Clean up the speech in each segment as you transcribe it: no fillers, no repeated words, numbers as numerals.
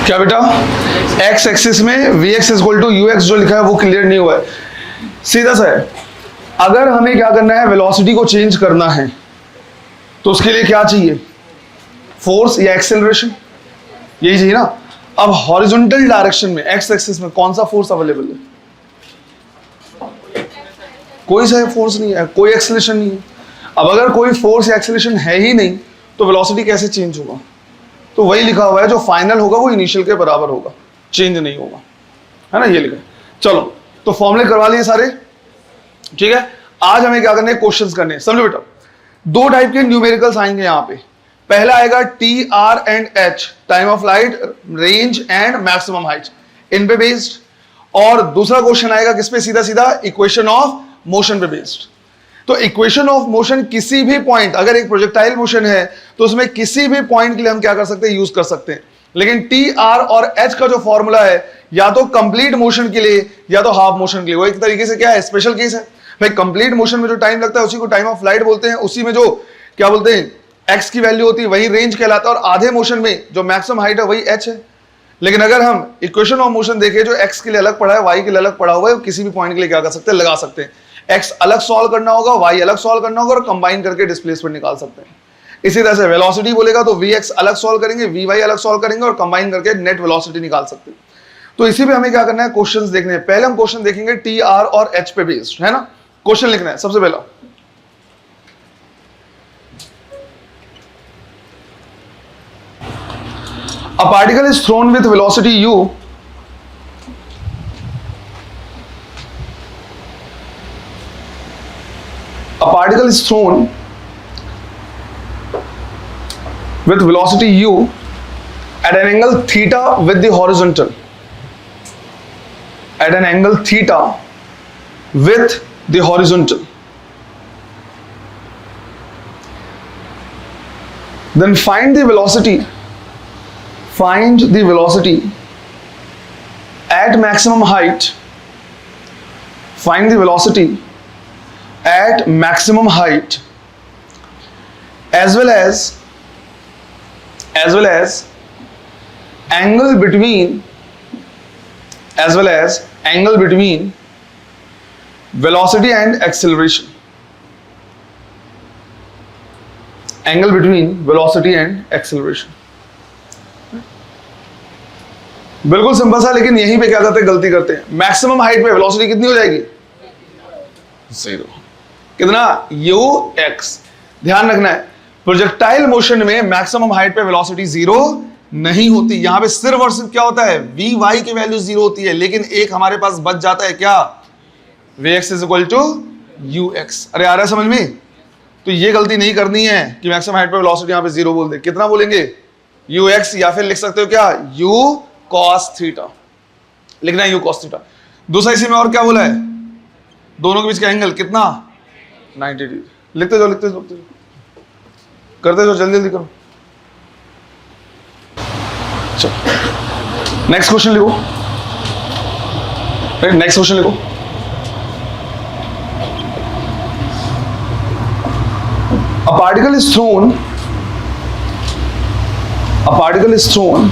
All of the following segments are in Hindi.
क्या बेटा, एक्स एक्सिस में vx इक्वल टू ux जो लिखा है वो क्लियर नहीं हुआ है। सीधा सा है, अगर हमें क्या करना है, वेलोसिटी को चेंज करना है तो उसके लिए क्या चाहिए, फोर्स या एक्सेलरेशन, यही चाहिए ना। अब हॉरिजॉन्टल डायरेक्शन में एक्स एक्सिस में कौन सा फोर्स अवेलेबल है, कोई सा फोर्स नहीं है, कोई एक्सेलरेशन नहीं है। अब अगर कोई फोर्स या एक्सेलरेशन है ही नहीं तो वेलोसिटी कैसे चेंज होगा, तो वही लिखा हुआ है जो फाइनल होगा वो इनिशियल के बराबर होगा, चेंज नहीं होगा, है ना, ये लिखा है। चलो तो फॉर्मूले करवा लिए सारे, ठीक है। आज हमें क्या करने हैं, क्वेश्चंस करने हैं। समझो बेटा, दो टाइप के न्यूमेरिकल्स आएंगे यहाँ पे। पहला आएगा T R and H, time of light, range and maximum height, इन पे बेस्ड। और दूसरा क्वेश्चन आएगा किस पे, सीधा सीधा इक्वेशन ऑफ मोशन पे बेस्ड। तो इक्वेशन ऑफ मोशन किसी भी पॉइंट, अगर एक प्रोजेक्टाइल मोशन है तो उसमें किसी भी पॉइंट के लिए हम क्या कर सकते हैं, यूज कर सकते हैं। लेकिन टी आर और एच का जो फॉर्मूला है, या तो कंप्लीट मोशन के लिए या तो हाफ मोशन के लिए, वो एक तरीके से क्या है, स्पेशल केस है भाई। कंप्लीट मोशन में जो टाइम लगता है उसी को टाइम ऑफ फ्लाइट बोलते हैं, उसी में जो क्या बोलते हैं एक्स की वैल्यू होती है वही रेंज कहलाता है, और आधे मोशन में जो मैक्सिमम हाइट है वही एच है। लेकिन अगर हम इक्वेशन ऑफ मोशन देखें, जो एक्स के लिए अलग पड़ा है, वाई के लिए अलग पड़ा हुआ है, किसी भी पॉइंट के लिए क्या कर सकते हैं, लगा सकते हैं। एक्स अलग सॉल्व करना होगा, वाई अलग सॉल्व करना होगा, और कंबाइन करके डिस्प्लेसमेंट निकाल सकते हैं। इसी तरह से वेलोसिटी बोलेगा तो वीएक्स अलग सॉल्व करेंगे, वीवाई अलग सॉल्व करेंगे, और कंबाइन करके नेट वेलोसिटी निकाल सकते हैं। तो इसी पे हमें क्या करना है, क्वेश्चंस देखने हैं। पहले हम क्वेश्चन देखेंगे टी आर और एच पे बेस्ड, है ना। क्वेश्चन लिखना है सबसे पहला, a particle is thrown with velocity u a particle is thrown with velocity u at an angle theta with the horizontal, at an angle theta with the horizontal. Then find the velocity at maximum height, find the velocity at maximum height, as well as angle between velocity and acceleration, angle between velocity and acceleration। बिल्कुल सिंपल सा, लेकिन यहीं पे क्या करते हैं, गलती करते हैं। मैक्सिमम हाइट पे वेलोसिटी कितनी हो जाएगी, 0। कितना, u x। ध्यान रखना है, प्रोजेक्टाइल मोशन में मैक्सिमम हाइट पे वेलोसिटी 0 नहीं होती। यहां पे सिर्फ और सिर्फ क्या होता है, vy की वैल्यू 0 होती है, लेकिन एक हमारे पास बच जाता है क्या, vx is equal to ux। अरे आ रहा है समझ में। तो ये गलती नहीं करनी है कि मैक्सिमम हाइट पे वेलोसिटी यहां पे 0 बोल दे। कितना बोलेंगे, ux, या फिर लिख सकते हो क्या, u cos थीटा, लिखना है u cos थीटा। दूसरा इसी में और क्या बोला है, दोनों के बीच का एंगल कितना, 90 डिग्री। लिखते जाओ, करते जाओ, जल्दी जल्दी करो। चलो नेक्स्ट क्वेश्चन लिखो, नेक्स्ट क्वेश्चन लिखो। A particle is thrown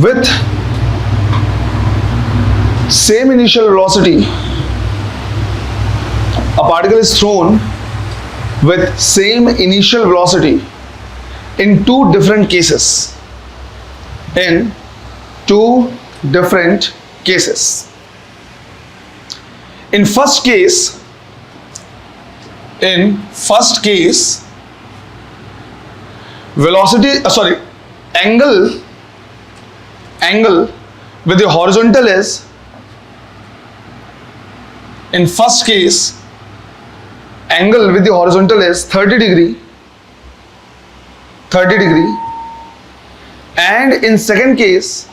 with same initial velocity. A particle is thrown with same initial velocity in two different cases. In two different cases. In first case, velocity, angle with the horizontal is, in first case, angle with the horizontal is 30 degree, and in second case,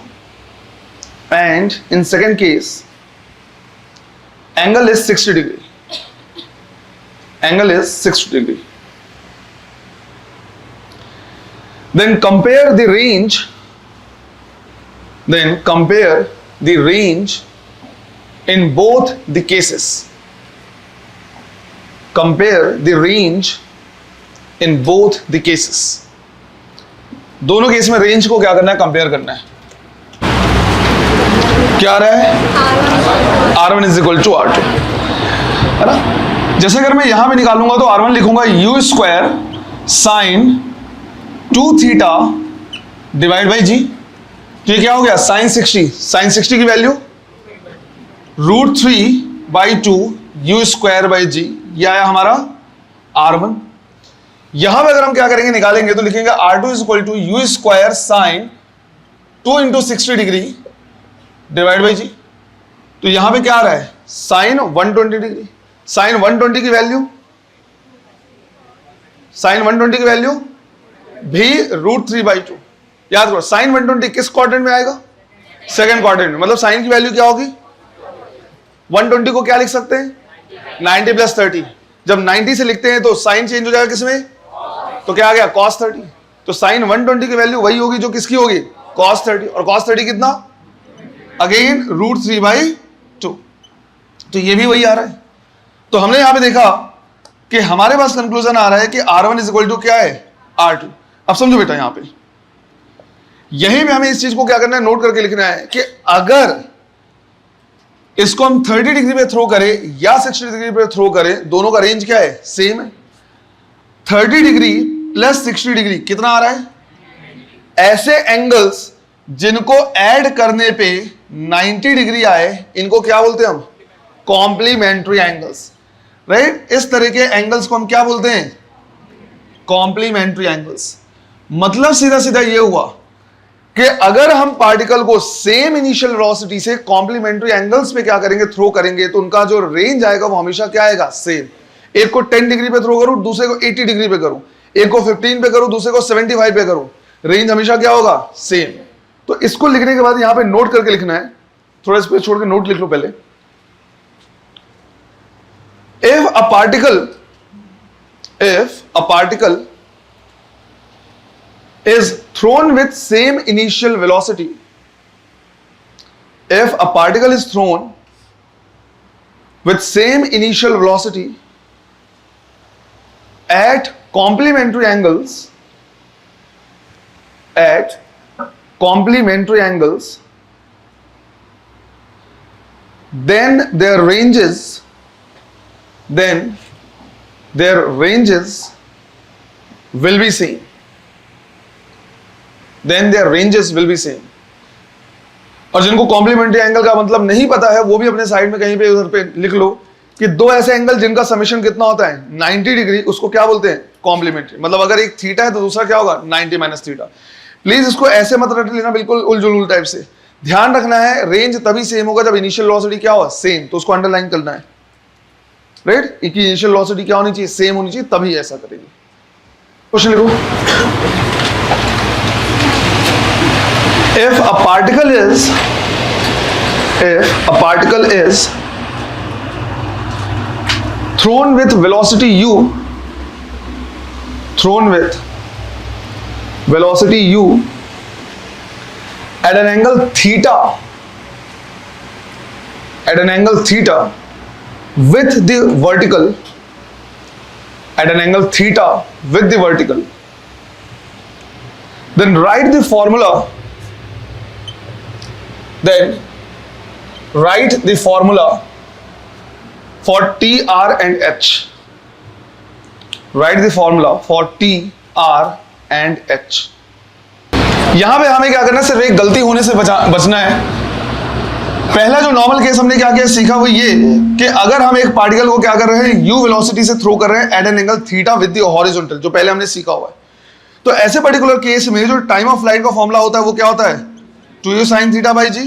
angle is 60 degree. Then compare the range in both the cases. दोनों केस में रेंज को क्या करना है, कंपेयर करना है। क्या आ रहा है, R1 is equal to R2, है ना। जैसे अगर मैं यहां पे निकालूंगा तो R1 लिखूंगा U square sine 2 theta divide by g. तो ये क्या हो गया, साइन 60, साइन 60 की value √3/2 U square by g, ये आया हमारा R1। यहां पे अगर हम क्या करेंगे, निकालेंगे तो लिखेंगे R2 is equal to U square sine 2 × 60 degree divide by g. तो यहां पे क्या आ रहा है, साइन 120 डिग्री। साइन 120 की वैल्यू, साइन 120 की वैल्यू भी √3/2। याद करो साइन 120 किस क्वाड्रेंट में आएगा, सेकंड क्वाड्रेंट में। मतलब साइन की वैल्यू क्या होगी, 120 को क्या लिख सकते हैं, 90 + 30। जब 90 से लिखते हैं तो साइन चेंज हो जाएगा किसमें, तो क्या आ गया, cos 30। तो साइन 120 की वैल्यू वही होगी जो किसकी होगी, cos 30। और cos 30 कितना, अगेन √3/2। तो ये भी वही आ रहा है। तो हमने यहां पे देखा कि हमारे पास कंक्लूजन आ रहा है कि R1 इज इक्वल टू क्या है, R2। अब समझो बेटा, यहां पे यहीं पे हमें इस चीज को क्या करना है, नोट करके लिखना है कि अगर इसको हम 30 डिग्री पे थ्रो करें या 60 डिग्री पे थ्रो करें, दोनों का रेंज क्या है, सेम है। 30 डिग्री प्लस 60 डिग्री कितना आ रहा है, ऐसे एंगल्स जिनको ऐड करने पे 90 डिग्री आए, इनको क्या बोलते हैं हम, कॉम्प्लीमेंट्री एंगल्स, राइट। इस तरह के एंगल्स को हम क्या बोलते हैं, कॉम्प्लीमेंट्री एंगल्स। मतलब सीधा सीधा ये हुआ कि अगर हम पार्टिकल को सेम इनिशियल वेलोसिटी से कॉम्प्लीमेंट्री एंगल्स पे क्या करेंगे, थ्रो करेंगे, तो उनका जो रेंज आएगा वो हमेशा क्या आएगा, सेम। एक को 10 डिग्री पे थ्रो करूं, दूसरे को 80 डिग्री पे करूं, एक को 15 पे करूं, दूसरे को 75 पे करूं, रेंज हमेशा क्या होगा, सेम। तो इसको लिखने के बाद यहां पे नोट करके लिखना है, थोड़ा इस पे छोड़ के नोट लिख लो पहले। If a particle is thrown with same initial velocity, if a particle is thrown with same initial velocity at complementary angles, then their ranges will be same. और जिनको कॉम्प्लीमेंट्री एंगल का मतलब नहीं पता है वो भी अपने साइड में कहीं पे उधर पे लिख लो कि दो ऐसे एंगल जिनका समेशन कितना होता है, 90 डिग्री, उसको क्या बोलते हैं, कॉम्प्लीमेंट्री। मतलब अगर एक थीटा है तो दूसरा क्या होगा, 90 - थीटा। प्लीज इसको ऐसे मत रट लेना बिल्कुल उलझुल टाइप से। ध्यान रखना है रेंज तभी सेम होगा जब इनिशियल वेलोसिटी क्या हो, सेम। तो उसको अंडरलाइन करना है, राइट। इनिशियल वेलोसिटी क्या होनी चाहिए, सेम होनी चाहिए, तभी ऐसा करेंगे। क्वेश्चन लिखो। If a particle is thrown with velocity u at an angle theta with the vertical, then write the formula for T, R and H. Write the formula for T, R and H. यहां पे हमें क्या करना है, सिर्फ एक गलती होने से बचना है। पहला जो नॉर्मल केस हमने क्या किया सीखा वो ये कि अगर हम एक पार्टिकल को क्या कर रहे हैं, u वेलोसिटी से थ्रो कर रहे हैं at an angle theta with the horizontal, जो पहले हमने सीखा हुआ है। तो ऐसे पर्टिकुलर केस में जो टाइम ऑफ फ्लाइट का फॉर्मूला होता है वो क्या होता है, 2u sin theta by g.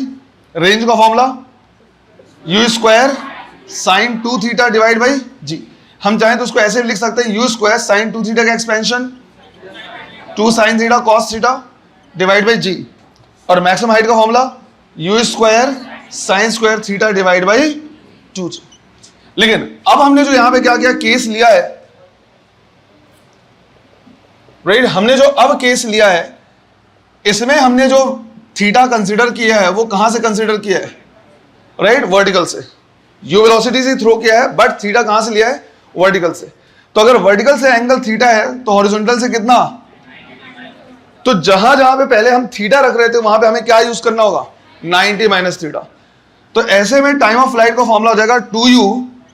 Range का formula u square sine 2 theta divide by g. हम चाहें तो उसको ऐसे भी लिख सकते हैं, u स्क्वायर साइन 2 थीटा का expansion 2 sin theta cos theta divide by g. और मैक्सिमम हाइट का formula u square sine square theta divide by 2। लेकिन अब हमने जो यहां पे क्या किया, केस लिया है, राइट। हमने जो अब केस लिया है इसमें हमने जो थीटा कंसीडर किया है वो कहां से कंसीडर किया है, राइट, वर्टिकल से। यू वेलोसिटी से थ्रो किया है बट थीटा कहां से लिया है, वर्टिकल से। तो अगर वर्टिकल से एंगल थीटा है तो हॉरिजॉन्टल से कितना, तो जहां जहां पे पहले हम थीटा रख रहे थे वहां पे हमें क्या यूज करना होगा, 90 माइनस थीटा। तो ऐसे में टाइम ऑफ फ्लाइट का फॉर्मूला हो जाएगा 2u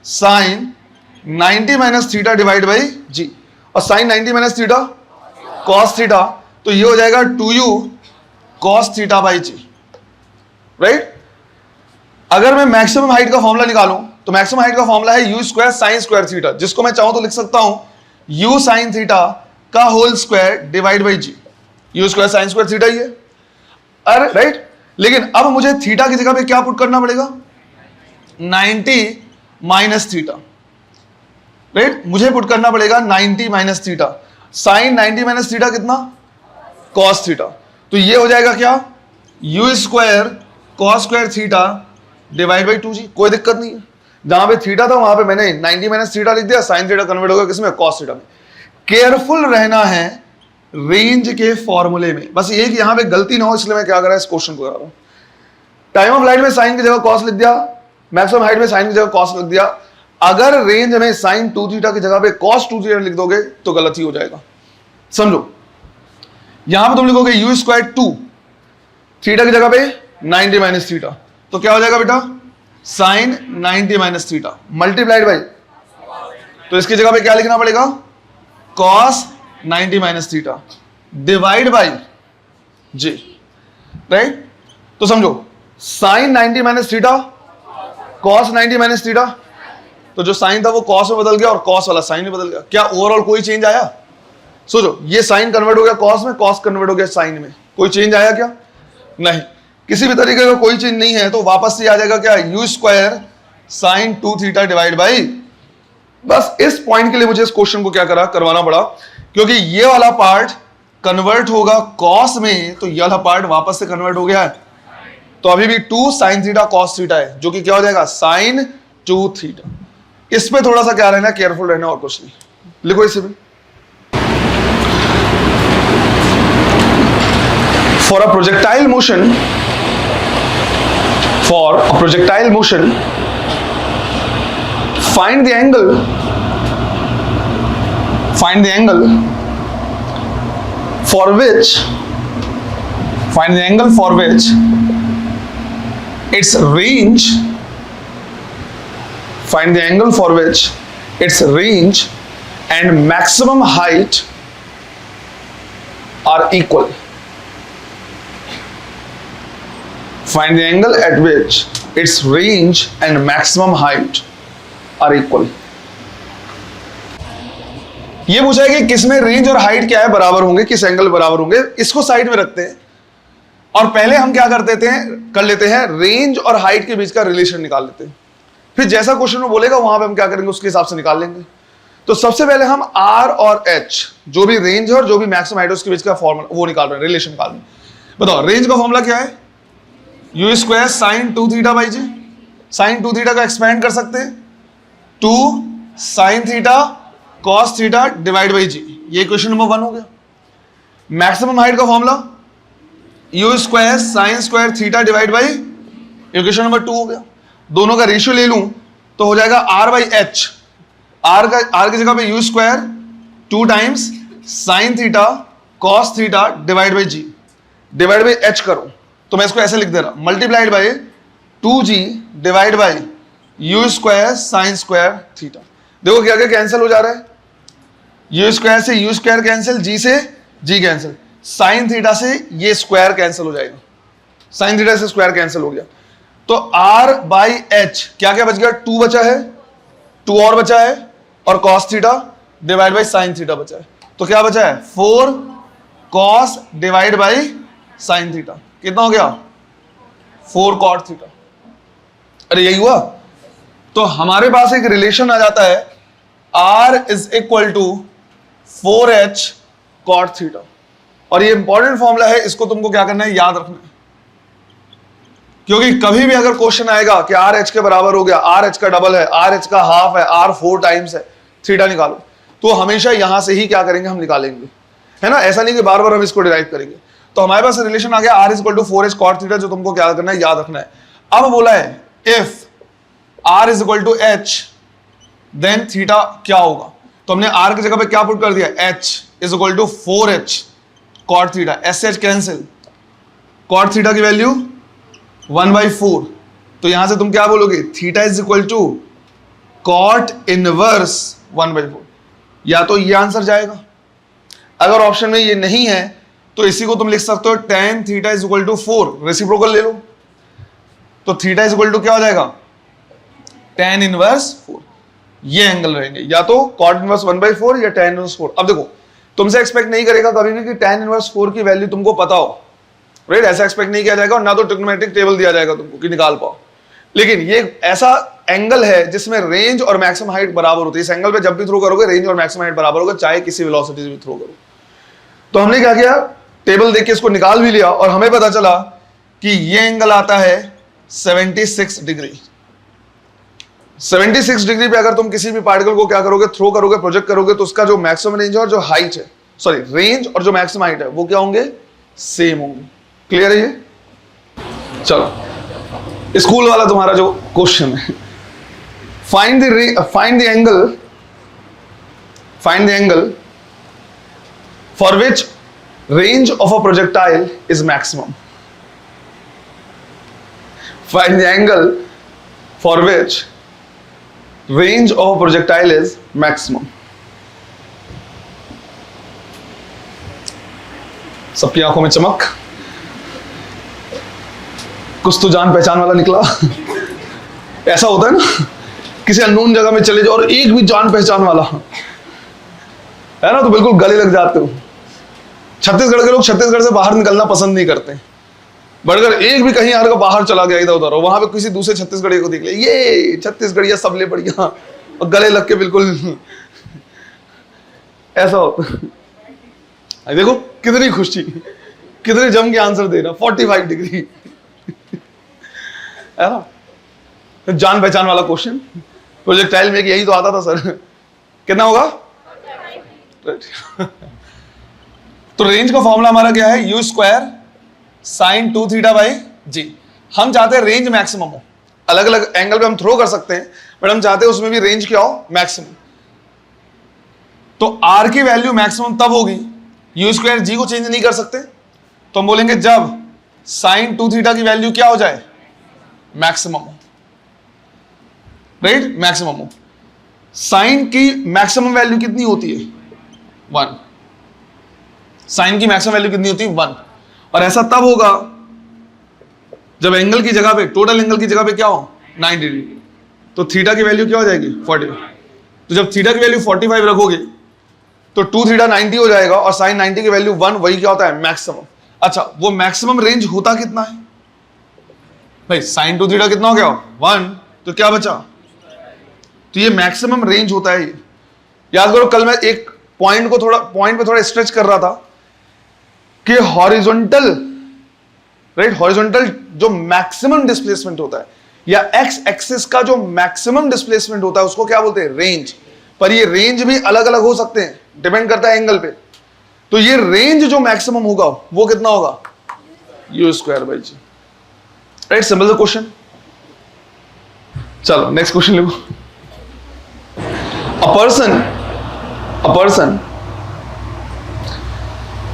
sine 90 minus theta divide by g, और sine 90 minus theta cos theta, तो ये हो जाएगा 2u cos theta by g, right. अगर मैं मैक्सिमम हाइट का फॉर्मूला निकालूं तो मैक्सिमम हाइट का फॉर्मूला है u square sine square theta, जिसको मैं चाहूं तो लिख सकता हूं u साइन थीटा का whole square divide by g, u square sine square theta ही है, अरे राइट। लेकिन अब मुझे थीटा की जगह पे क्या पुट करना पड़ेगा, 90 माइनस थीटा, राइट। मुझे पुट करना पड़ेगा 90 minus theta, sine 90 minus theta कितना, कॉस थीटा। तो ये हो जाएगा क्या, u square cos square theta divide by 2g। कोई दिक्कत नहीं है, जहां पे थीटा था वहां पे मैंने 90 माइनस थीटा लिख दिया, साइन थीटा कन्वर्ट हो गया किसमें, कॉस थीटा में। केयरफुल रहना है रेंज के फॉर्मूले में, बस ये कि यहां पे गलती ना हो, इसलिए मैं क्या कर रहा है इस क्वेश्चन को कर रहा हूं। टाइम ऑफ फ्लाइट में साइन की जगह कॉस लिख दिया, मैक्सिमम हाइट में साइन की जगह कॉस लिख दिया। अगर रेंज में साइन 2 थीटा की जगह पे कॉस 2 थीटा लिख दोगे तो गलती हो जाएगा। समझो, यहां पे तुम लिखोगे u स्क्वायर 2 थीटा की जगह पे 90 माइनस थीटा, तो क्या हो जाएगा बेटा, sine 90 minus theta multiplied by, तो इसकी जगह पे क्या लिखना पड़ेगा, cos 90 minus theta divide by g, right. तो समझो, sine 90 minus theta cos 90 minus theta, तो जो साइन था वो कॉस में बदल गया और कॉस वाला साइन में बदल गया। क्या ओवरऑल कोई चेंज आया, सोचो, ये साइन कन्वर्ट हो गया कॉस में, कॉस कन्वर्ट हो गया साइन में, कोई चेंज आया क्या, नहीं। किसी भी तरीके का कोई चेंज नहीं है, तो वापस से आ जाएगा क्या, u square sine 2 theta divide by. बस इस पॉइंट के लिए मुझे इस क्वेश्चन को क्या करवाना पड़ा, क्योंकि ये वाला पार्ट कन्वर्ट होगा कॉस में, तो ये वाला पार्ट वापस से कन्वर्ट हो गया है, तो अभी भी 2 साइन थीटा कॉस थीटा है, जो कि क्या हो जाएगा, साइन 2 थीटा। इस पे थोड़ा सा क्या रहना, केयरफुल रहना, और कुछ नहीं। लिखो इसे भी, for a projectile motion find the angle for which its range and maximum height are equal. Find the angle at which its range and maximum height are equal. ये पूछा है कि किसमें रेंज और हाइट क्या है, बराबर होंगे, किस एंगल बराबर होंगे। इसको साइड में रखते हैं और पहले हम क्या कर लेते हैं, रेंज और हाइट के बीच का रिलेशन निकाल लेते हैं। फिर जैसा क्वेश्चन में बोलेगा वहां पे हम क्या करेंगे, उसके हिसाब से निकाल लेंगे। तो सबसे पहले हम R और H, जो भी रेंज है और जो भी मैक्सिमम हाइट है, उसके बीच का फॉर्मूला वो निकाल रहे हैं, रिलेशन निकाल रहे हैं। बताओ, रेंज का फॉर्मूला क्या है, u square sine 2 theta by g. Sine 2 theta का एक्सपेंड कर सकते हैं, 2 sine theta cos theta divide by g, ये इक्वेशन नंबर 1 हो गया। मैक्सिमम हाइट का formula u square sine square theta divide by, equation number 2 हो गया। दोनों का रेशियो ले लूं तो हो जाएगा r बाई एच, r की जगह पे u square 2 times sine theta cos theta divide by g, divide by h करो तो मैं इसको ऐसे लिख दे रहा, multiplied by 2g divide by u square sine square theta. देखो क्या क्या कैंसिल हो जा रहा है, u स्क्वायर से u स्क्वायर कैंसिल, g से g कैंसिल, साइन थीटा से ये स्क्वायर कैंसिल हो जाएगा, साइन थीटा से स्क्वायर कैंसिल हो गया। तो r बाई एच क्या क्या बच गया, 2 बचा है, 2 और बचा है, और cos theta divide by sine theta बचा है। तो क्या बचा है, 4 cos divide by sine theta, कितना हो गया, 4 कॉट थीटा। अरे यही हुआ। तो हमारे पास एक रिलेशन आ जाता है, r is equal to 4h cot theta, और ये इंपॉर्टेंट फॉर्मूला है, इसको तुमको क्या करना है, याद रखना है। क्योंकि कभी भी अगर क्वेश्चन आएगा कि आर एच के बराबर हो गया, आर एच का डबल है, आर एच का हाफ है, आर 4 टाइम्स है, थीटा निकालो, तो हमेशा यहां से ही क्या करेंगे, हम निकालेंगे, है ना। ऐसा नहीं कि बार बार हम इसको डिराइव करेंगे। तो हमारे पास रिलेशन आ गया r is equal to 4h cot theta, जो तुमको क्या करना है, याद रखना है। अब बोला है if r is equal to h then theta क्या होगा, तो हमने r की जगह पे क्या पुट कर दिया, h is equal to 4h cot theta, S H cancel, cot theta की वैल्यू 1/4, तो यहां से तुम क्या बोलोगे, theta is equal to cot inverse 1/4, या तो ये आंसर जाएगा। अगर ऑप्शन में ये नहीं है तो इसी को तुम लिख सकते हो tan theta is equal to 4, reciprocal ले लो, तो थीटा इज इक्वल टू क्या हो जाएगा, tan इनवर्स 4, ये एंगल रहेंगे, या तो कॉट इनवर्स 1/4 या tan इनवर्स 4। अब देखो, तुमसे एक्सपेक्ट नहीं करेगा कभी भी कि tan इनवर्स 4 की वैल्यू तुमको पता हो, राइट, ऐसा एक्सपेक्ट नहीं किया जाएगा, और ना तो ट्रिग्नोमेट्रिक टेबल दिया जाएगा तुमको कि निकाल पाओ। लेकिन ये ऐसा एंगल है जिसमें रेंज और मैक्सिमम हाइट बराबर होती है। इस एंगल पे जब भी थ्रो करोगे रेंज और मैक्सिमम हाइट बराबर होगा, चाहे किसी वेलोसिटी से भी थ्रो करो। तो हमने क्या किया, टेबल देख के इसको निकाल भी लिया, और हमें पता चला कि ये एंगल आता है 76 डिग्री। 76 डिग्री पे अगर तुम किसी भी पार्टिकल को क्या करोगे, थ्रो करोगे, प्रोजेक्ट करोगे, तो उसका जो मैक्सिमम रेंज और जो हाइट है, सॉरी रेंज और जो मैक्सिमम हाइट है, वो क्या होंगे, सेम होंगे। क्लियर है ये? चलो, स्कूल वाला तुम्हारा जो क्वेश्चन है, find the angle for which range of a projectile is maximum. Find the angle for which range of a projectile is maximum. सबकी आंखों में चमक, कुछ तो जान पहचान वाला निकला। ऐसा होता है ना, किसी अननोन जगह में चले जाओ और एक भी जान पहचान वाला है ना, तो बिल्कुल गले लग जाते हो। छत्तीसगढ़ के लोग छत्तीसगढ़ से बाहर निकलना पसंद नहीं करते, बट अगर एक भी कहीं यार बाहर चला गया इधर उधर और वहां पे किसी दूसरे छत्तीसगढ़ी को देख ले, ये छत्तीसगढ़िया सबले बढ़िया, और गले लग के बिल्कुल ऐसा होता है। देखो कितनी खुशी, कितने जम के आंसर दे रहा, 45 डिग्री है ना, जान पहचान वाला क्वेश्चन। प्रोजेक्टाइल में यही तो आता था सर, कितना होगा। तो रेंज का फॉर्मूला हमारा क्या है, u square sine 2 theta by g. हम चाहते हैं रेंज मैक्सिमम हो, अलग अलग एंगल पे हम थ्रो कर सकते हैं, बट हम चाहते हैं उसमें भी रेंज क्या हो, मैक्सिमम। तो r की वैल्यू मैक्सिमम तब होगी, u स्क्वायर जी को चेंज नहीं कर सकते, तो हम बोलेंगे जब साइन 2 थीटा की वैल्यू क्या हो जाए, मैक्सिमम हो, राइट, मैक्सिमम हो। साइन की मैक्सिमम वैल्यू कितनी होती है, 1। साइन की मैक्सिमम वैल्यू कितनी होती है, 1। और ऐसा तब होगा जब एंगल की जगह पे, टोटल एंगल की जगह पे क्या हो, 90 डिग्री, तो थीटा की वैल्यू क्या हो जाएगी, 45। तो जब थीटा की वैल्यू 45 रखोगे तो 2 थीटा 90 हो जाएगा, और साइन 90 की वैल्यू 1, वही क्या होता है, मैक्सिमम। अच्छा, वो मैक्सिमम रेंज होता कितना है भाई, साइन 2 थीटा कितना हो गया, 1, तो क्या बचा, तो ये मैक्सिमम रेंज होता है। याद करो, कल मैं एक पॉइंट पे थोड़ा स्ट्रेच कर रहा था कि हॉरिजॉन्टल, राइट, हॉरिजॉन्टल जो मैक्सिमम डिस्प्लेसमेंट होता है, या एक्स एक्सिस का जो मैक्सिमम डिस्प्लेसमेंट होता है, उसको क्या बोलते हैं, रेंज। पर ये रेंज भी अलग अलग हो सकते हैं, डिपेंड करता है एंगल पे। तो ये रेंज जो मैक्सिमम होगा वो कितना होगा, u square by g, right, simple सा क्वेश्चन। चलो नेक्स्ट क्वेश्चन लिखो। A person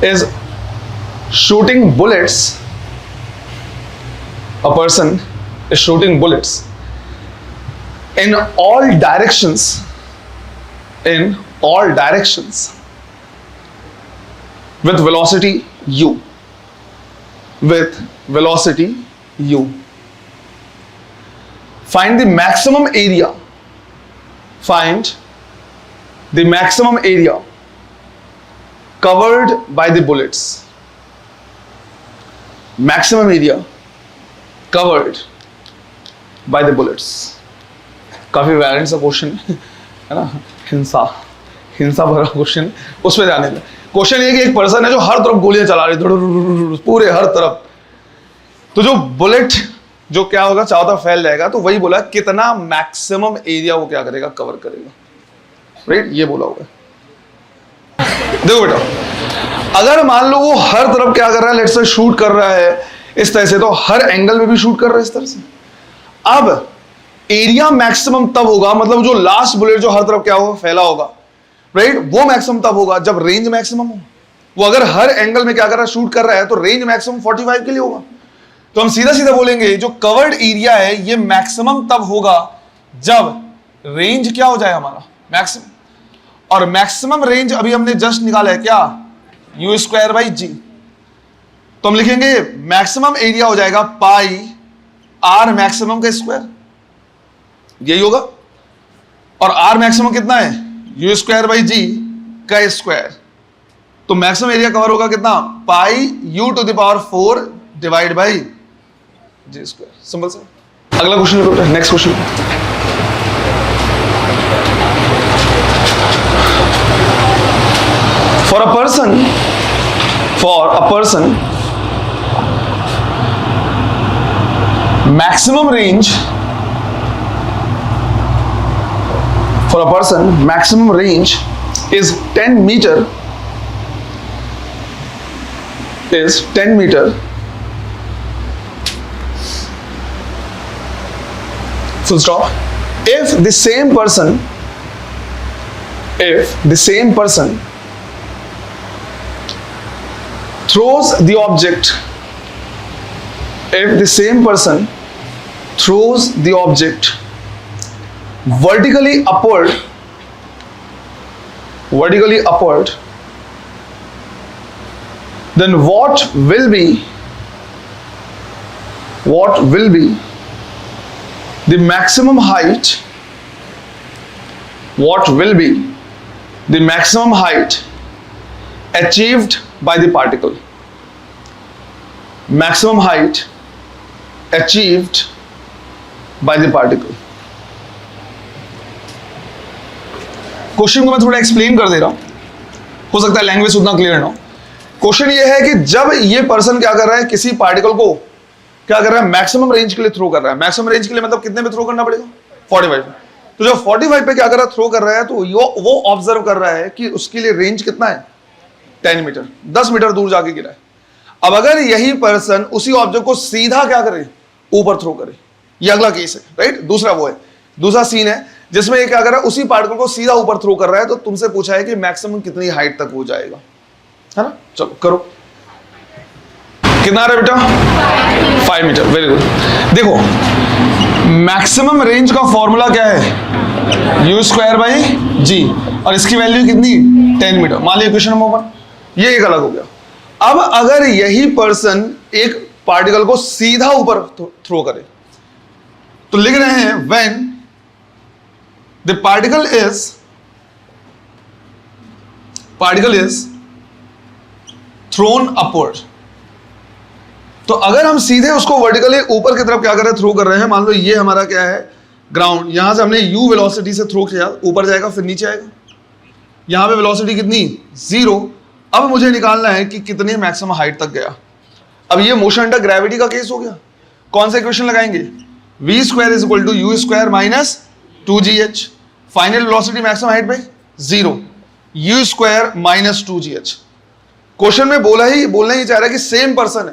is shooting bullets. A person is shooting bullets in all directions. In all directions with velocity u. With velocity u. Find the maximum area. Find the maximum area covered by the bullets. Maximum area covered by the bullets. काफी वैलेंट सा क्वेश्चन है ना, हिंसा भरा क्वेश्चन, उस पर जाने दे। क्वेश्चन ये कि एक पर्सन है जो हर तरफ गोलियां चला रही, पूरे हर तरफ, तो जो बुलेट जो क्या होगा, चारों तरफ फैल जाएगा, तो वही बोला कितना मैक्सिमम एरिया वो क्या करेगा, कवर करेगा, राइट, ये बोला होगा। देखो बेटा, अगर मान लो वो हर तरफ क्या कर रहा है, लेट्स से शूट कर रहा है इस तरह से, तो हर एंगल में भी शूट कर रहा है इस तरह से। अब एरिया मैक्सिमम तब होगा, मतलब जो लास्ट बुलेट जो हर तरफ क्या होगा, फैला होगा, राइट, वो मैक्सिमम तब होगा जब रेंज मैक्सिमम हो। वो अगर हर एंगल में क्या कर रहा है, शूट कर रहा है, तो रेंज मैक्सिमम 45 के लिए होगा। तो हम सीधा सीधा बोलेंगे जो कवर्ड एरिया है ये मैक्सिमम तब होगा जब रेंज क्या हो जाए हमारा मैक्सिमम, और मैक्सिमम रेंज अभी हमने जस्ट निकाला है क्या, यू स्क्वायर बाई जी। तो हम लिखेंगे मैक्सिमम एरिया हो जाएगा पाई आर मैक्सिमम का स्क्वायर, यही होगा। और आर मैक्सिमम कितना है, यू स्क्वायर बाई जी का स्क्वायर। तो मैक्सिमम एरिया कवर होगा कितना, pi u to the power 4 divide by g square. Simple से अगला क्वेश्चन करते हैं, next question. For a person maximum range, for a person maximum range is 10 meter, full stop. If the same person throws the object, vertically upward, then what will be the maximum height, achieved by the particle? Maximum height achieved by the particle. Question को मैं थोड़ा एक्सप्लेन कर दे रहा हूं, हो सकता है लैंग्वेज उतना क्लियर ना हो। क्वेश्चन ये है कि जब ये पर्सन क्या कर रहा है, किसी पार्टिकल को क्या कर रहा है, मैक्सिमम रेंज के लिए थ्रो कर रहा है। मैक्सिमम रेंज के लिए मतलब कितने पे थ्रो करना पड़ेगा, 45। तो जब 45 पे क्या कर रहा है, थ्रो कर रहा है, तो वो ऑब्जर्व कर रहा है कि उसके लिए रेंज कितना है, 10 मीटर, 10 मीटर दूर जाके गिरा है। अब अगर यही पर्सन उसी ऑब्जेक्ट को सीधा क्या करे, ऊपर थ्रो करे, ये अगला केस है, राइट। दूसरा वो है, दूसरा सीन है जिसमें ये क्या कर रहा है, उसी पार्टिकल को सीधा ऊपर थ्रो कर रहा है। तो तुमसे पूछा है कि मैक्सिमम कितनी हाइट तक हो जाएगा, है ना। चलो करो, कितना आ रहा है बेटा, 5 मीटर। Very good. देखो मैक्सिमम रेंज का फॉर्मूला क्या है, यू स्क्वायर बाई जी, और इसकी वैल्यू कितनी, 10 मीटर। मान लिया क्वेश्चन नंबर 1 ये एक अलग हो गया। अब अगर यही पर्सन एक पार्टिकल को सीधा ऊपर थ्रो करे, तो लिख रहे हैं when the particle is throne upward. तो अगर हम सीधे उसको वर्टिकली ऊपर की तरफ क्या कर रहे हैं, थ्रो कर रहे हैं। मान लो ये हमारा क्या है, ग्राउंड, यहां से हमने u वेलोसिटी से थ्रो किया, ऊपर जाएगा फिर नीचे आएगा। यहां पे वेलोसिटी कितनी, 0। अब मुझे निकालना है कि कितने मैक्सिमम हाइट तक गया। अब ये मोशन अंडर ग्रेविटी का केस हो गया। कौन सा इक्वेशन लगाएंगे, v square is equal to u square minus 2gh, final velocity maximum height पे 0, u square minus 2gh। Question में बोलना ही चाह रहा है कि सेम पर्सन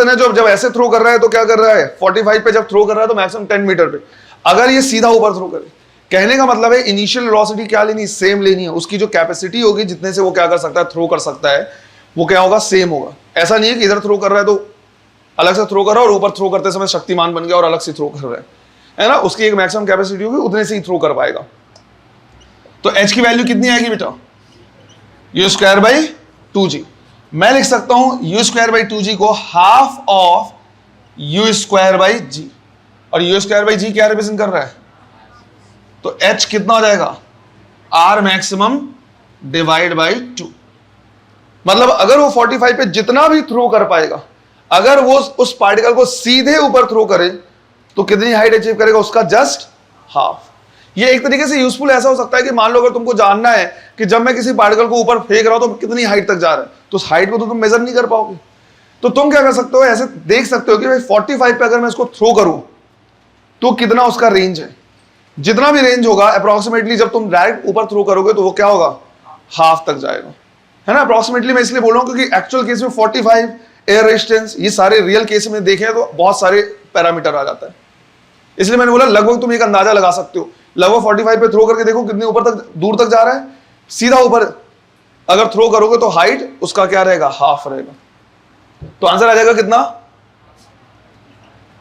है जो जब ऐसे थ्रो कर रहा है तो क्या कर रहा है, 45 पे जब थ्रो कर रहा है तो मैक्सिमम 10 मीटर पे। अगर ये सीधा ऊपर थ्रो करे, कहने का मतलब है इनिशियल वेलोसिटी क्या लेनी, सेम लेनी है। उसकी जो कैपेसिटी होगी, जितने से वो क्या कर सकता है, थ्रो कर सकता है, वो क्या होगा, सेम होगा। ऐसा नहीं है कि इधर थ्रो कर रहा है तो अलग से थ्रो कर रहा है और ऊपर थ्रो करते समय शक्तिमान बन गया और अलग से थ्रो कर रहा है ना। उसकी एक मैक्सिमम कैपेसिटी होगी, उतने से ही थ्रो कर पाएगा। तो h की वैल्यू कितनी आएगी बेटा, यू स्क्वायर बाई 2g। मैं लिख सकता हूं यू स्क्वायर बाई 2g को half of u square by g, और यू स्क्वायर बाई जी क्या रिप्रेजेंट कर रहा है, तो h कितना हो जाएगा, r मैक्सिमम डिवाइड बाई 2। मतलब अगर वो 45 पे जितना भी थ्रो कर पाएगा, अगर वो उस पार्टिकल को सीधे ऊपर थ्रो करे तो कितनी हाइट अचीव करेगा, उसका जस्ट हाफ। ये एक तरीके से यूजफुल ऐसा हो सकता है कि मान लो अगर तुमको जानना है कि जब मैं किसी पार्टिकल को ऊपर फेंक रहा हूं तो कितनी हाइट तक जा रहा है, तो उस हाइट को तो तुम मेजर नहीं कर पाओगे। तो तुम क्या कर सकते हो, ऐसे देख सकते हो कि भाई 45 पे अगर मैं इसको थ्रो करूं तो कितना उसका रेंज है। जितना भी रेंज होगा अप्रोक्सीमेटली, जब तुम डायरेक्ट ऊपर थ्रो करोगे तो वो क्या होगा, हाफ तक जाएगा, है ना। अप्रोक्सीमेटली मैं इसलिए बोल रहा हूं क्योंकि एक्चुअल केस में 45, एयर रेजिस्टेंस, ये सारे रियल केस में देखें तो बहुत सारे पैरामीटर आ जाता है। इसलिए मैंने बोला लगभग तुम एक अंदाजा लगा सकते हो। लगभग 45 पे थ्रो करके देखो कितने ऊपर तक, दूर तक जा रहा है, सीधा ऊपर अगर थ्रो करोगे तो हाइट उसका क्या रहेगा, हाफ रहेगा। तो आंसर आ जाएगा कितना,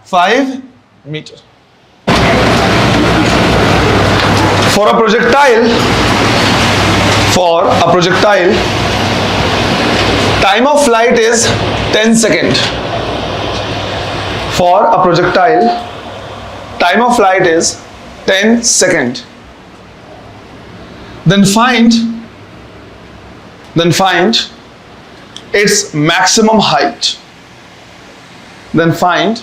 5 metre. For a projectile time of flight is 10 second. For a projectile, time of flight is 10 seconds. Then find its maximum height. Then find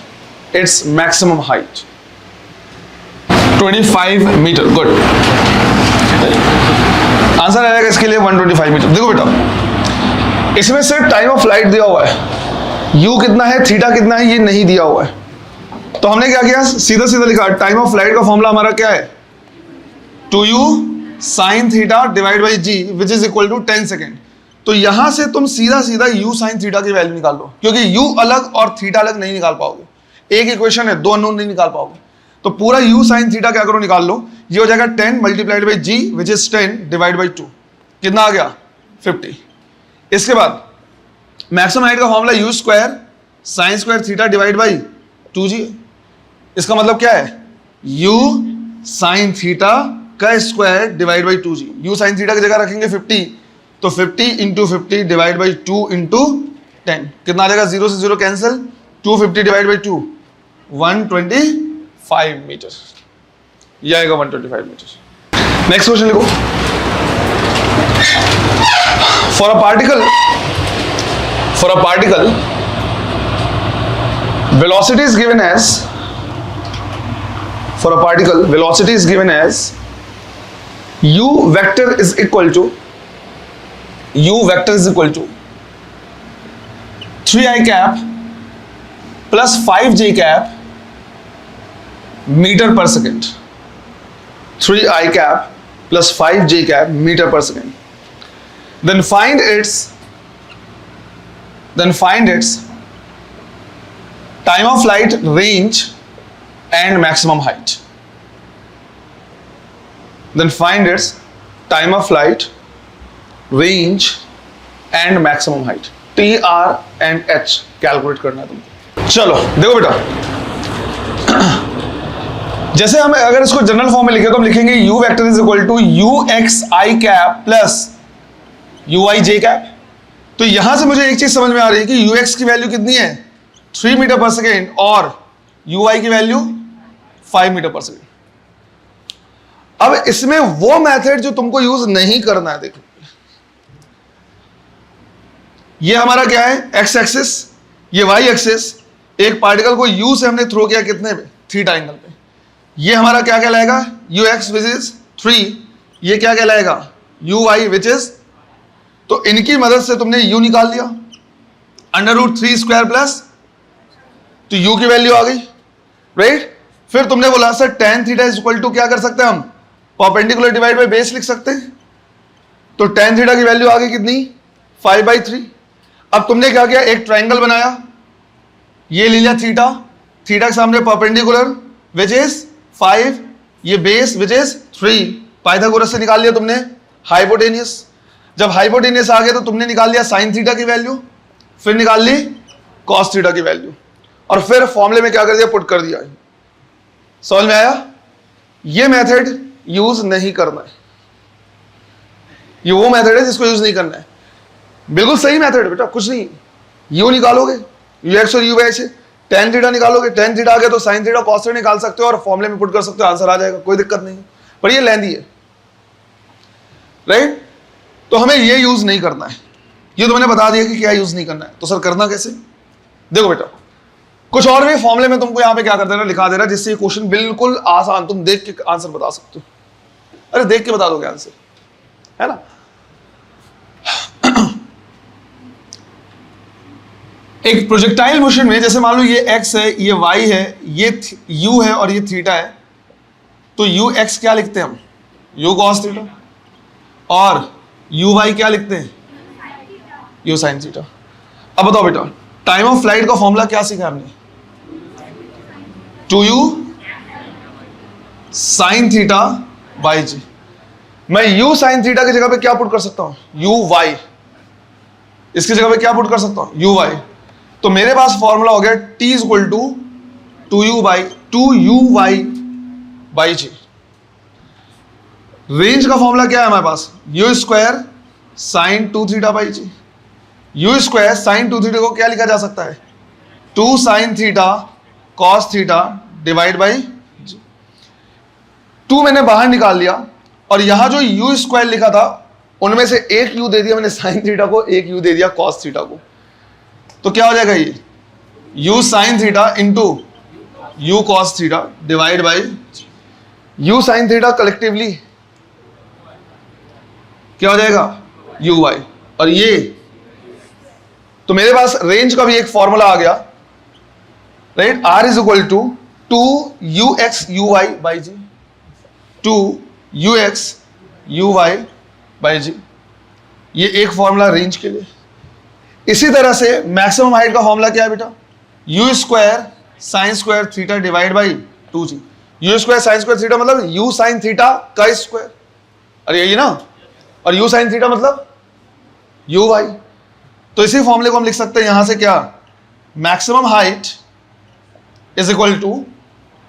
its maximum height. 25 metre. Good, answer आएगा इसके लिए 125 मीटर। देखो बेटा, इसमें सिर्फ टाइम ऑफ फ्लाइट दिया हुआ है, u कितना है, थीटा कितना है, ये नहीं दिया हुआ है। तो हमने क्या किया, सीधा सीधा लिखा, टाइम ऑफ फ्लाइट का फॉर्मूला हमारा क्या है, 2u sin theta divide by g which is equal to 10 second. तो यहां से तुम सीधा सीधा u sin थीटा की वैल्यू निकाल लो, क्योंकि u अलग और थीटा अलग नहीं निकाल पाओगे, एक इक्वेशन है, दो अननोन नहीं निकाल पाओगे। तो पूरा u sin थीटा क्या करो, निकाल लो। ये हो जाएगा 10 multiplied by g which is 10 divide by 2, कितना आ गया, 50। इसके बाद मैक्सिमम हाइट का formula u square sine square theta divide by 2g। इसका मतलब क्या है, u साइन थीटा का square divide by 2g। u sine theta की जगह रखेंगे 50, तो 50 इंटू 50 डिवाइड बाई 2 इंटू 10, कितना आ जाएगा, 0 से 0 कैंसिल, 250 डिवाइड बाई 2 125 मीटर। यह आएगा 125 मीटर। नेक्स्ट क्वेश्चन लिखो। For a particle velocity is given as u vector is equal to 3i cap plus 5j cap meter per second। 3i cap plus 5j cap meter per second। Then find its time of flight, range and maximum height। Then find its time of flight, range and maximum height। T, R and H calculate करना है तुमको। चलो देखो बेटा, जैसे हम अगर इसको जनरल फॉर्म में लिखे तो हम लिखेंगे u vector is equal to uxi cap plus ui j cap. तो यहां से मुझे एक चीज समझ में आ रही है कि ux की वैल्यू कितनी है, 3 मीटर पर सेकेंड, और ui की वैल्यू 5 मीटर पर सेकेंड। अब इसमें वो मेथड जो तुमको यूज नहीं करना है, देखो ये हमारा क्या है, एक्स एक्सिस, ये वाई एक्सिस। एक पार्टिकल को u से हमने थ्रो किया कितने पे, थीटा एंगल पे। ये हमारा क्या कहलाएगा, ux विच इज 3, ये क्या कहलाएगा, uy विच इज, तो इनकी मदद से तुमने u निकाल लिया, √3 स्क्वायर प्लस, तो u की वैल्यू आ गई, राइट। फिर तुमने बोला sir tan theta is equal to क्या कर सकते हैं हम, परपेंडिकुलर डिवाइड बाय बेस लिख सकते हैं। तो tan थीटा की वैल्यू आ गई कितनी, 5/3। अब तुमने क्या किया, एक ट्राइंगल बनाया, ये ले लिया थीटा, थीटा के सामने परपेंडिकुलर विच इज 5, ये बेस विच इज 3, पाइथागोरस से निकाल लिया तुमने हाइपोटेनियस। जब हाइपोटेनियस आ गया तो तुमने निकाल लिया साइन थीटा की वैल्यू, फिर निकाल ली कॉस थीटा की वैल्यू, और फिर फॉर्मूले में क्या कर दिया, पुट कर दिया। समझ में आया, ये मेथड यूज नहीं करना है, ये वो मेथड है जिसको यूज नहीं करना है। बिल्कुल सही मेथड है बेटा, कुछ नहीं, यू निकालोगे ux और uy से, tan थीटा निकालोगे, tan थीटा आ गया तो sin थीटा cos थीटा निकाल सकते हो और फॉर्मूले में पुट कर सकते हो, आंसर आ जाएगा, कोई दिक्कत नहीं है। पर ये लेंदी है, राइट। तो हमें ये यूज नहीं करना है, ये तो मैंने बता दिया कि क्या यूज नहीं करना है। तो सर करना कैसे, देखो बेटा, कुछ और भी फॉर्मूले में तुमको यहां पे क्या कर देना, लिखा देना, जिससे ये क्वेश्चन बिल्कुल आसान, तुम देख के आंसर बता सकते हो। अरे देख के बता दोगे आंसर, है ना। एक प्रोजेक्टाइल मोशन में, जैसे मान लो ये x है, ये y है, ये u है और ये थीटा है, तो ux क्या लिखते हैं हम, u cos थीटा, और uy क्या लिखते हैं, u sin थीटा। अब बताओ बेटा, टाइम ऑफ फ्लाइट का फॉर्मूला क्या सीखा हमने, 2u sin थीटा बाई जी। मैं u sin थीटा की जगह पे क्या पुट कर सकता हूं, uy, इसकी जगह पे क्या पुट कर सकता हूं, uy। तो मेरे पास फॉर्मूला हो गया t equal to 2uy by g. Range का फॉर्मूला क्या है हमारे पास, u square sine 2 theta by g. u square sine 2 theta को क्या लिखा जा सकता है, 2 sine theta cos theta divide by 2 मैंने बाहर निकाल लिया, और यहां जो u स्क्वायर लिखा था उनमें से एक u दे दिया मैंने साइन थीटा को, एक u दे दिया कॉस थीटा को। तो क्या हो जाएगा ये u sine theta into u cos theta divide by u sine theta collectively क्या हो जाएगा uy, और ये तो मेरे पास रेंज का भी एक फॉर्मूला आ गया, right. r is equal to 2ux uy by g, 2ux uy by g, ये एक फॉर्मूला रेंज के लिए। इसी तरह से मैक्सिमम हाइट का फॉर्मूला क्या है बेटा, u square sine square theta divide by 2g। u square sine square theta मतलब u साइन थीटा का स्क्वायर, अरे यही ना, और u साइन थीटा मतलब uy। तो इसी फॉर्मूले को हम लिख सकते हैं यहां से क्या, maximum height is equal to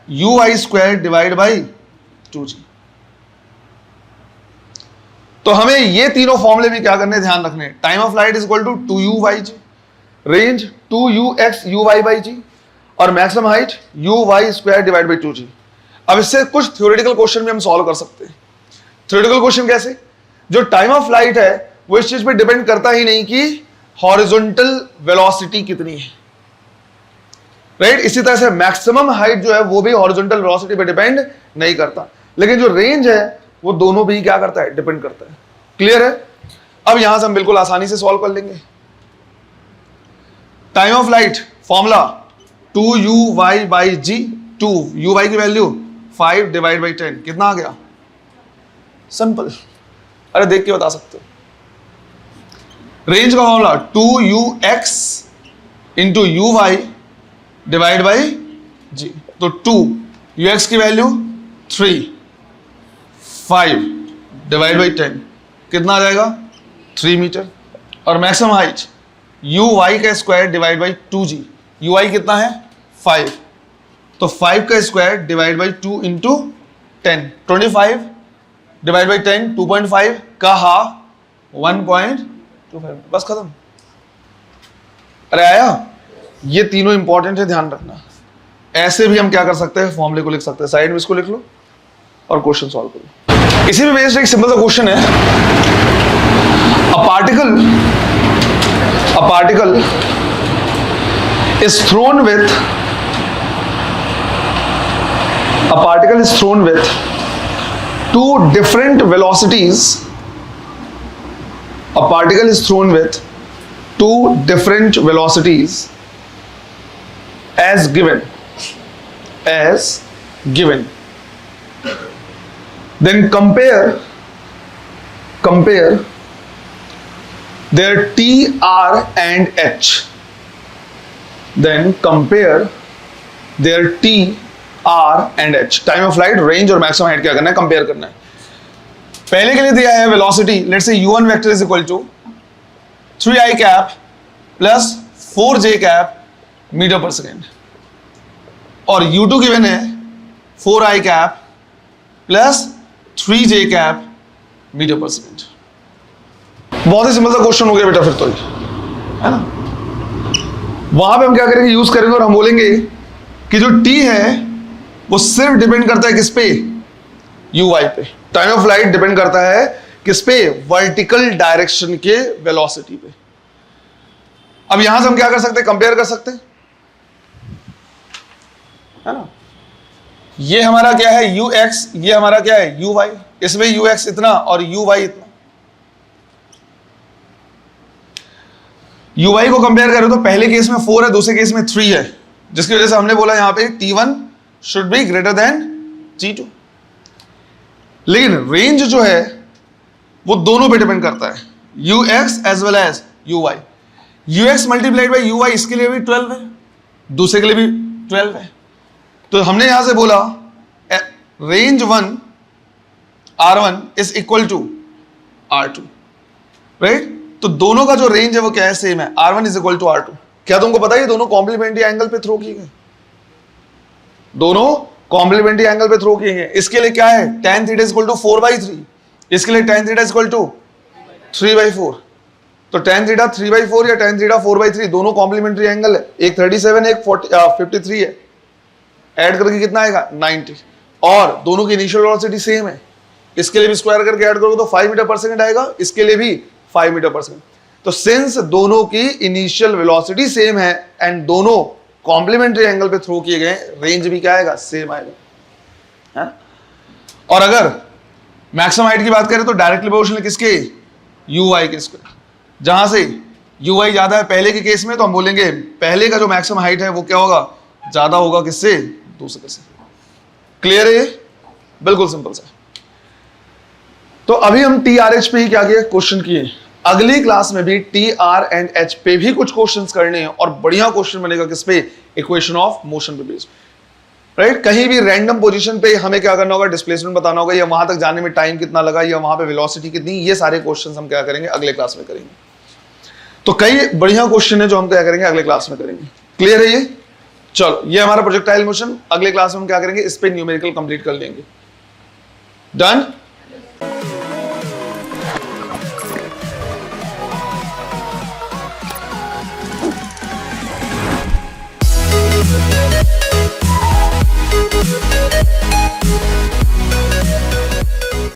uy square divide by 2g। तो हमें ये तीनों फॉर्मूले भी क्या करने, ध्यान रखने। Time of flight is equal to 2uy g, range 2ux uy by g, और maximum height uy square divide by 2g। अब इससे कुछ थ्योरेटिकल क्वेश्चन भी हम सॉल्व कर सकते हैं। थ्योरेटिकल क्वेश्चन कैसे, जो टाइम ऑफ फ्लाइट है वो इस चीज पे डिपेंड करता ही नहीं कि हॉरिजॉन्टल वेलोसिटी कितनी है, राइट। इसी तरह से मैक्सिमम हाइट जो है वो भी हॉरिजॉन्टल वेलोसिटी पे डिपेंड नहीं करता, लेकिन जो रेंज है वो दोनों भी क्या करता है, डिपेंड करता है। क्लियर है। अब यहां से हम बिल्कुल आसानी से सॉल्व कर लेंगे। Time of light formula 2uy by g, 2uy की वैल्यू 5 डिवाइड बाई 10, कितना आ गया, सिंपल, अरे देख के बता सकते हो। रेंज का formula 2ux into uy divide by g, तो 2ux की वैल्यू 3, 5 डिवाइड बाई 10 कितना आ जाएगा, 3 मीटर, और मैक्सिमम हाइट uy का square divide by 2g, uy कितना है 5, तो 5 का square divide by 2 into 10, 25 divide by 10 2.5 का हाफ 1.25, बस खत्म। अरे आया, ये तीनों इंपॉर्टेंट है, ध्यान रखना। ऐसे भी हम क्या कर सकते हैं, फॉर्मूले को लिख सकते हैं, साइड में इसको लिख लो और क्वेश्चन सॉल्व करो। इसी में बेस्ड एक सिंपल सा क्वेश्चन है, a particle is thrown with two different velocities. A particle is thrown with two different velocities as given. Then compare their T, R and H. Then compare their T, R and H. Time of flight, range और मैक्सिमम हाइट क्या करना है, कंपेयर करना है। पहले के लिए दिया है velocity, let's say u1 vector is equal to 3i cap plus 4j cap metre per second, और u2 गिवन है 4i cap plus 3j cap metre per second. बहुत ही सिंपल सा क्वेश्चन हो गया बेटा फिर तो, है ना। वहां पे हम क्या करेंगे, यूज करेंगे और हम बोलेंगे कि जो t है वो सिर्फ डिपेंड करता है किस पे, uy पे। टाइम ऑफ फ्लाइट डिपेंड करता है किस पे, वर्टिकल डायरेक्शन के वेलोसिटी पे। अब यहां से हम क्या कर सकते हैं, कंपेयर कर सकते हैं, है ना। ये हमारा क्या है ux, ये हमारा क्या है uy, इसमें ux इतना और uy इतना। ui को कंपेयर करें तो पहले केस में 4 है, दूसरे केस में 3 है, जिसकी वजह से हमने बोला यहां पे t1 should be greater than t2। लेकिन रेंज जो है वो दोनों पे डिपेंड करता है, ux as well as uy। ux multiplied by uy, इसके लिए भी 12 है, दूसरे के लिए भी 12 है। तो हमने यहां से बोला range 1 R1 is equal to R2, right? तो दोनों का जो रेंज है वो क्या है, सेम है, R1 is equal to R2। क्या तुमको पता है ये दोनों कॉम्प्लीमेंट्री एंगल पे थ्रो किए गए, दोनों कॉम्प्लीमेंट्री एंगल पे थ्रो किए गए। इसके लिए क्या है, tan theta is equal to 4/3, इसके लिए tan theta is equal to 3/4। तो tan थीटा 3/4 या tan थीटा 4/3 दोनों कॉम्प्लीमेंट्री एंगल है, एक 37 एक 53 है, ऐड करके कितना आएगा 90, और दोनों की इनिशियल वेलोसिटी सेम है, इसके लिए भी स्क्वायर करके ऐड करोगे तो 5 मीटर पर सेकंड आएगा, इसके लिए भी 5 मीटर पर सेकंड। तो सिंस दोनों की इनिशियल वेलोसिटी सेम है एंड दोनों कॉम्प्लीमेंट्री एंगल पे थ्रो किए गए, रेंज भी क्या आएगा, सेम आएगा, है? और अगर मैक्सिमम हाइट की बात करें तो डायरेक्टली प्रोपोर्शनल किसके, ui के स्क्वायर। जहां से ui ज्यादा है पहले के केस में तो हम बोलेंगे पहले का जो मैक्सिमम हाइट है वो क्या होगा, ज्यादा होगा किससे, दूसरे से। क्लियर है ये, बिल्कुल सिंपल सा। तो अभी हम टी आर एच पे ही क्या किया, क्वेश्चन किए। अगली क्लास में भी टी आर एंड एच पे भी कुछ क्वेश्चंस करने हैं, और बढ़िया क्वेश्चन बनेगा किस पे, इक्वेशन ऑफ मोशन पे बेस्ड, राइट? कहीं भी रैंडम पोजीशन पे हमें क्या करना होगा, डिस्प्लेसमेंट बताना होगा, या वहां तक जाने में टाइम कितना लगा, या वहां पे वेलोसिटी कितनी, ये सारे क्वेश्चंस हम क्या करेंगे, अगले क्लास में करेंगे। तो कई बढ़िया क्वेश्चन है जो हम क्या करेंगे, अगले क्लास में करेंगे। क्लियर है ये? चलो, ये हमारा प्रोजेक्टाइल मोशन, अगले क्लास में हम क्या करेंगे, इस पे न्यूमेरिकल कंप्लीट कर लेंगे। डन?